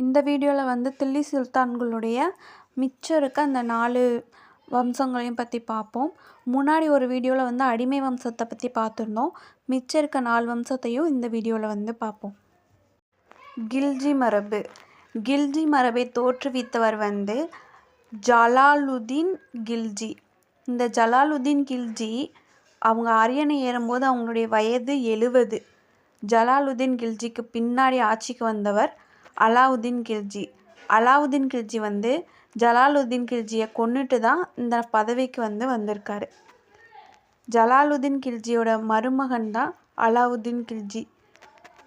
இந்த வீடியோவில் வந்து தில்லி சுல்தான்களுடைய மிச்சம் இருக்க அந்த 4 வம்சங்களையும் பற்றி பார்ப்போம். முன்னாடி ஒரு வீடியோவில் வந்து அடிமை வம்சத்தை பற்றி பார்த்துருந்தோம். மிச்சம் இருக்க 4 வம்சத்தையும் இந்த வீடியோவில் வந்து பார்ப்போம். கில்ஜி மரபு. கில்ஜி மரபை தோற்றுவித்தவர் வந்து ஜலாலுதீன் கில்ஜி. இந்த ஜலாலுதீன் கில்ஜி அவங்க அரியணை ஏறும்போது அவங்களுடைய வயது 70. ஜலாலுதீன் கில்ஜிக்கு பின்னாடி ஆட்சிக்கு வந்தவர் அலாவுதீன் கில்ஜி. அலாவுதீன் கில்ஜி வந்து ஜலாலுதீன் கில்ஜியை கொன்னுட்டு தான் இந்த பதவிக்கு வந்து வந்திருக்காரு. ஜலாலுதீன் கில்ஜியோட மருமகன் தான் அலாவுதீன் கில்ஜி.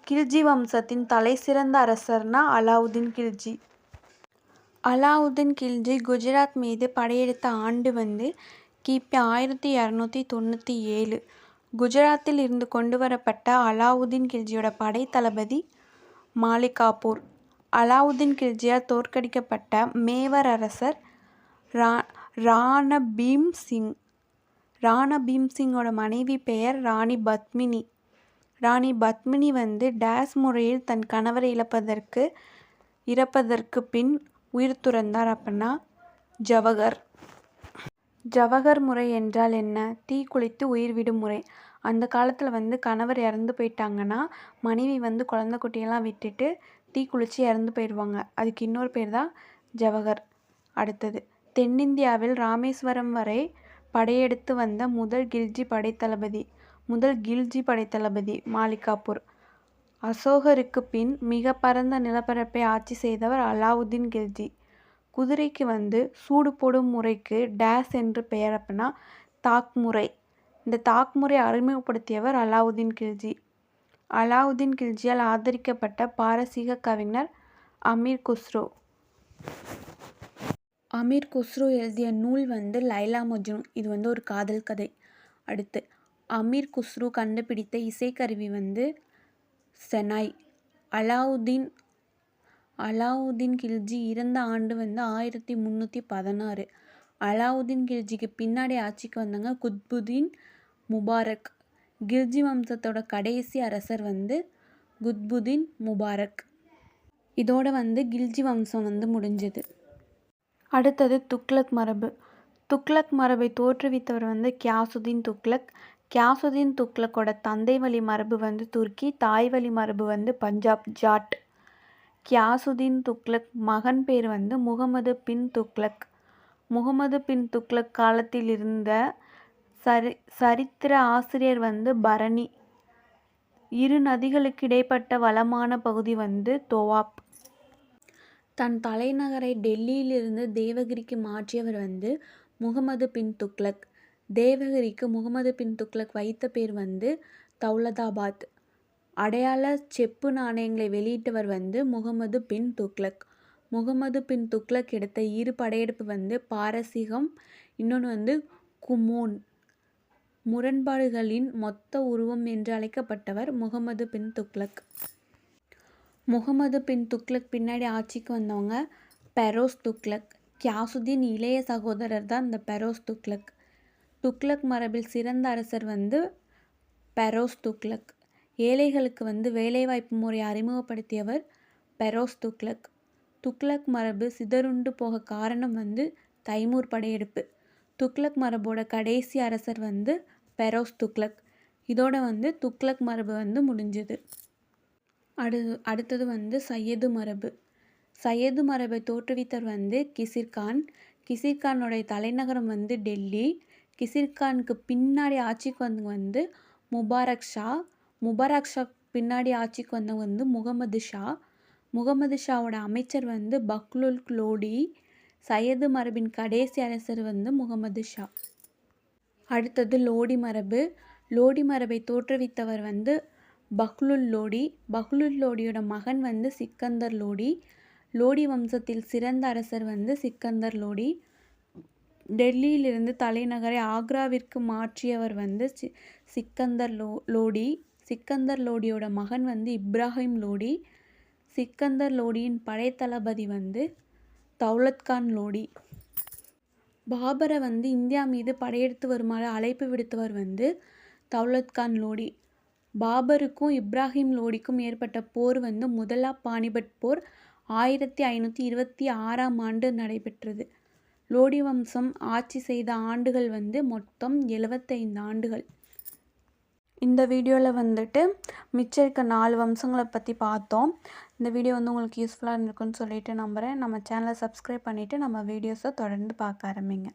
கில்ஜி வம்சத்தின் தலை சிறந்த அரசர்னா அலாவுதீன் கில்ஜி. அலாவுதீன் கில்ஜி குஜராத் மீது படையெடுத்த ஆண்டு வந்து கிபி 1297. குஜராத்தில் இருந்து கொண்டு வரப்பட்ட அலாவுதீன் கில்ஜியோட படை தளபதி மாலிகாபூர். அலாவுதீன் கில்ஜியால் தோற்கடிக்கப்பட்ட மேவர் அரசர் ராணா பீம் சிங். ராணா பீம் சிங்கோட மனைவி பெயர் ராணி பத்மினி. ராணி பத்மினி வந்து டேஸ் முறையில் தன் கணவரை இறப்பதற்கு பின் உயிர் துறந்தார். அப்படின்னா ஜவஹர். ஜவஹர் முறை என்றால் என்ன? தீ குளித்து உயிர் விடும் முறை. அந்த காலத்தில் வந்து கணவர் இறந்து போயிட்டாங்கன்னா மனைவி வந்து குழந்தை குட்டியெல்லாம் விட்டுட்டு தீ குளித்து இறந்து போயிடுவாங்க. அதுக்கு இன்னொரு பேர் தான் ஜவஹர். அடுத்தது தென்னிந்தியாவில் ராமேஸ்வரம் வரை படையெடுத்து வந்த முதல் கில்ஜி படைத்தளபதி மாலிகாபூர். அசோகருக்கு பின் மிக பரந்த நிலப்பரப்பை ஆட்சி செய்தவர் அலாவுதீன் கில்ஜி. குதிரைக்கு வந்து சூடு போடும் முறைக்கு டேஸ் என்று பெயர். அப்படின்னா தாக் முறை. இந்த தாக் முறை அறிமுகப்படுத்தியவர் அலாவுதீன் கில்ஜி. அலாவுதீன் கில்ஜியால் ஆதரிக்கப்பட்ட பாரசீக கவிஞர் அமீர் குஸ்ரு. அமீர் குஸ்ரு எழுதிய நூல் வந்து லைலா மஜ்னு. இது வந்து ஒரு காதல் கதை. அடுத்து அமீர் குஸ்ரு கண்டுபிடித்த இசைக்கருவி வந்து செனாய். அலாவுதீன் கில்ஜி இறந்த ஆண்டு வந்து 1316. அலாவுதீன் கில்ஜிக்கு பின்னாடி ஆட்சிக்கு வந்தாங்க குத்புதீன் முபாரக். கில்ஜி வம்சத்தோட கடைசி அரசர் வந்து குத்புதீன் முபாரக். இதோட வந்து கில்ஜி வம்சம் வந்து முடிஞ்சது. அடுத்தது துக்ளக் மரபு. துக்ளக் மரபை தோற்றுவித்தவர் வந்து கியாசுதீன் துக்ளக். கியாசுதீன் துக்ளக்கோட தந்தை வழி மரபு வந்து துர்க்கி, தாய் வழி மரபு வந்து பஞ்சாப் ஜாட். கியாசுதீன் துக்ளக் மகன் பேர் வந்து முகமது பின் துக்ளக். முகமது பின் துக்ளக் காலத்தில் இருந்த சரித்திர ஆசிரியர் வந்து பரணி. இரு நதிகளுக்கு இடைப்பட்ட வளமான பகுதி வந்து தோவாப். தன் தலைநகரை டெல்லியிலிருந்து தேவகிரிக்கு மாற்றியவர் வந்து முகமது பின் துக்ளக். தேவகிரிக்கு முகமது பின் துக்ளக் வைத்த பேர் வந்து தௌலதாபாத். அடையாள செப்பு நாணயங்களை வெளியிட்டவர் வந்து முகமது பின் துக்ளக். முகமது பின் துக்ளக் எடுத்த இரு படையெடுப்பு வந்து பாரசீகம், இன்னொன்று வந்து குமோன். முரண்பாடுகளின் மொத்த உருவம் என்று அழைக்கப்பட்டவர் முகமது பின் துக்ளக். முகமது பின் துக்ளக் பின்னாடி ஆட்சிக்கு வந்தவங்க பெரோஸ் துக்ளக். கியாசுதீன் இளைய சகோதரர் தான் இந்த பெரோஸ் துக்ளக். துக்ளக் மரபில் சிறந்த அரசர் வந்து பெரோஸ் துக்ளக். ஏழைகளுக்கு வந்து வேலைவாய்ப்பு முறை அறிமுகப்படுத்தியவர் பெரோஸ் துக்ளக். துக்ளக் மரபு சிதறுண்டு போக காரணம் வந்து தைமூர் படையெடுப்பு. துக்ளக் மரபோட கடைசி அரசர் வந்து பெரோஸ் துக்ளக். இதோட வந்து துக்ளக் மரபு வந்து முடிஞ்சது. அடுத்தது வந்து சையது மரபு. சையது மரபை தோற்றுவித்தவர் வந்து கிசிர்கான். கிசிர்கானுடைய தலைநகரம் வந்து டெல்லி. கிசிர்கானுக்கு பின்னாடி ஆட்சிக்கு வந்தவங்க வந்து முபாரக் ஷா. முபாரக் ஷா பின்னாடி ஆட்சிக்கு வந்தவங்க வந்து முகமது ஷா. முகமது ஷாவோட அமைச்சர் வந்து பக்லுல் லோடி. சையது மரபின் கடைசி அரசர் வந்து முகமது ஷா. அடுத்தது லோடி மரபு. லோடி மரபை தோற்றுவித்தவர் வந்து பக்லுல் லோடி. பக்லுல் லோடியோட மகன் வந்து சிக்கந்தர் லோடி. லோடி வம்சத்தில் சிறந்த அரசர் வந்து சிக்கந்தர் லோடி. டெல்லியிலிருந்து தலைநகரை ஆக்ராவிற்கு மாற்றியவர் வந்து சிக்கந்தர் லோடி. சிக்கந்தர் லோடியோட மகன் வந்து இப்ராஹிம் லோடி. சிக்கந்தர் லோடியின் படைத்தளபதி வந்து தௌலத்கான் லோடி. பாபரை வந்து இந்தியா மீது படையெடுத்து வருமாறு அழைப்பு விடுத்தவர் வந்து தௌலத்கான் லோடி. பாபருக்கும் இப்ராஹிம் லோடிக்கும் ஏற்பட்ட போர் வந்து முதலாம் பானிபட் போர் 1526ஆம் ஆண்டு நடைபெற்றது. லோடி வம்சம் ஆட்சி செய்த ஆண்டுகள் வந்து மொத்தம் 75 ஆண்டுகள். இந்த வீடியோவில் வந்துட்டு மிச்சம் இருக்க 4 வம்சங்களை பற்றி பார்த்தோம். இந்த வீடியோ வந்து உங்களுக்கு யூஸ்ஃபுல்லாக இருந்திருக்குன்னு சொல்லிட்டு நம்புகிறேன். நம்ம சேனலை சப்ஸ்கிரைப் பண்ணிவிட்டு நம்ம வீடியோஸை தொடர்ந்து பார்க்க ஆரம்பிங்க.